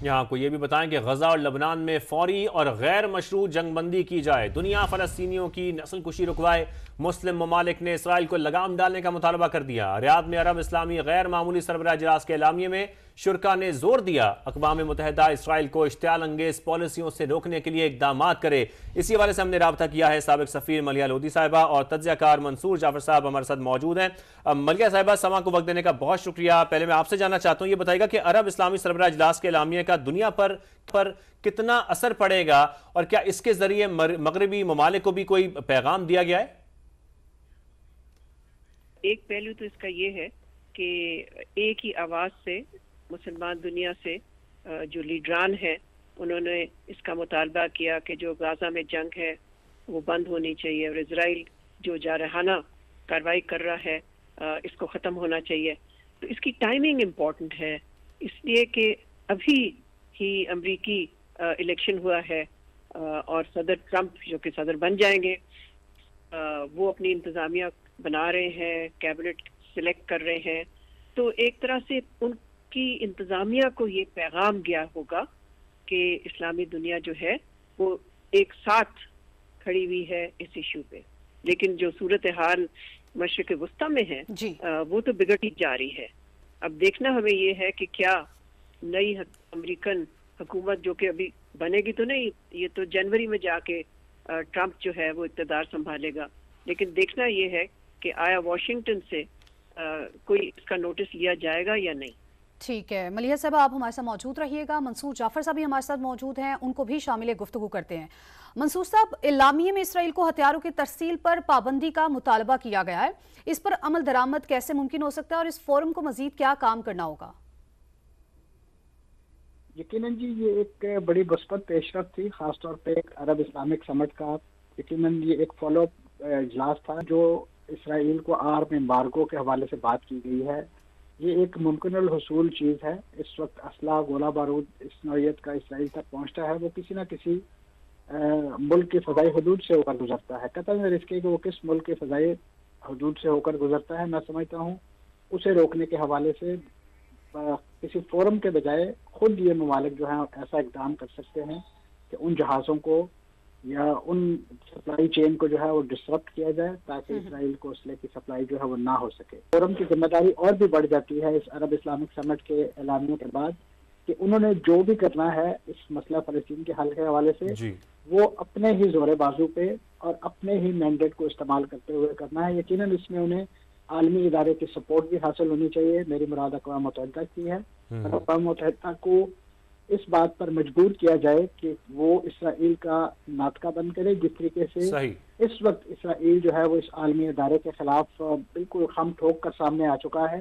यहाँ को ये भी बताएं कि गजा और लबनान में फौरी और गैर मशरूत जंग बंदी की जाए, दुनिया फलस्तीनियों की नस्ल कुशी रुकवाए। मुस्लिम ममालिक ने इसराइल को लगाम डालने का मुतालबा कर दिया। रियाद में अरब इस्लामी गैर मामूली सरबराह इजलास के एलामिये में शुरका ने जोर दिया अक़वाम मुत्तहिदा इसराइल को इश्तियाल अंगेज पॉलिसियों से रोकने के लिए इक़दामात करे। इसी हवाले से हमने राब्ता किया है साबिक सफ़ीर मलिया लोधी साहिबा और तज्ज़ियाकार मंसूर जाफर साहब हमारे साथ मौजूद हैं। मलिया साहिबा, समा को वक्त देने का बहुत शुक्रिया। पहले मैं आपसे जानना चाहता हूँ, ये बताइएगा कि अरब इस्लामी सरबराह इजलास के एलामिये का दुनिया पर कितना असर पड़ेगा और क्या इसके जरिए मगरबी ममालिक को भी कोई पैगाम दिया गया है? एक पहलू तो इसका ये है कि एक ही आवाज से मुसलमान दुनिया से जो लीडरान हैं उन्होंने इसका मुतालबा किया कि जो गाजा में जंग है वो बंद होनी चाहिए और इजराइल जो जारहाना कार्रवाई कर रहा है इसको ख़त्म होना चाहिए। तो इसकी टाइमिंग इम्पॉर्टेंट है, इसलिए कि अभी ही अमरीकी इलेक्शन हुआ है और सदर ट्रंप जो कि सदर बन जाएंगे वो अपनी इंतज़ामिया बना रहे हैं, कैबिनेट सिलेक्ट कर रहे हैं। तो एक तरह से उनकी इंतज़ामिया को ये पैगाम गया होगा कि इस्लामी दुनिया जो है वो एक साथ खड़ी हुई है इस इशू पे। लेकिन जो सूरत हाल मशरिक़ वस्ता में है वो तो बिगड़ती जा रही है। अब देखना हमें ये है कि क्या नई अमेरिकन हुकूमत जो कि अभी बनेगी तो नहीं, ये तो जनवरी में जाके ट्रंप जो है वो इक़्तिदार संभालेगा। लेकिन देखना ये है कि आया वाशिंगटन से कोई इसका नोटिस लिया जाएगा या नहीं। ठीक है मलिया साहब, आप हमारे साथ मौजूद रहिएगा। मंसूर जाफर साहब भी हमारे साथ मौजूद हैं, उनको भी शामिल गुफ्तगू करते हैं। मंसूर साहब, एलामिये में इसराइल को हथियारों की तरसील पर पाबंदी का मुतालबा किया गया है, इस पर अमल दरामद कैसे मुमकिन हो सकता है और इस फोरम को मजीद क्या काम करना होगा? यकीनन जी ये एक बड़ी मुस्बत पेशरफ थी, खासतौर पे एक अरब इस्लामिक समिट का। यकीनन ये एक फॉलो अप इजलास था जो इसराइल को आर्म एम्बार्गो के हवाले से बात की गई है। ये एक मुमकिन हुसूल चीज़ है। इस वक्त असला गोला बारूद इस नौयत का इसराइल तक पहुंचता है, वो किसी न किसी मुल्क की फ़ज़ाई हदूद से होकर गुजरता है। कतई न इसके कि वो किस मुल्क की फ़ज़ाई हदूद से होकर गुजरता है, मैं समझता हूँ उसे रोकने के हवाले से किसी फोरम के बजाय खुद ये ममालिक जो हैं ऐसा इक़दाम कर सकते हैं कि उन जहाज़ों को या उन सप्लाई चेन को जो है वो डिसरप्ट किया जाए ताकि इसराइल को असले की सप्लाई जो है वो ना हो सके। फोरम की जिम्मेदारी और भी बढ़ जाती है इस अरब इस्लामिक समिट के एलानियों के बाद कि उन्होंने जो भी करना है इस मसला फ़लस्तीन के हल के हवाले से वो अपने ही जोरे बाजू पे और अपने ही मैंडेट को इस्तेमाल करते हुए करना है। यकीनन इसमें उन्हें आलमी इदारे की सपोर्ट भी हासिल होनी चाहिए। मेरी मुराद अक़वाम मुत्तहिदा की है। अक़वाम मुत्तहिदा को इस बात पर मजबूर किया जाए कि वो इसराइल का नाटका बंद करे। जिस तरीके से इस वक्त इसराइल जो है वो इस आलमी इदारे के खिलाफ बिल्कुल खम ठोक कर सामने आ चुका है,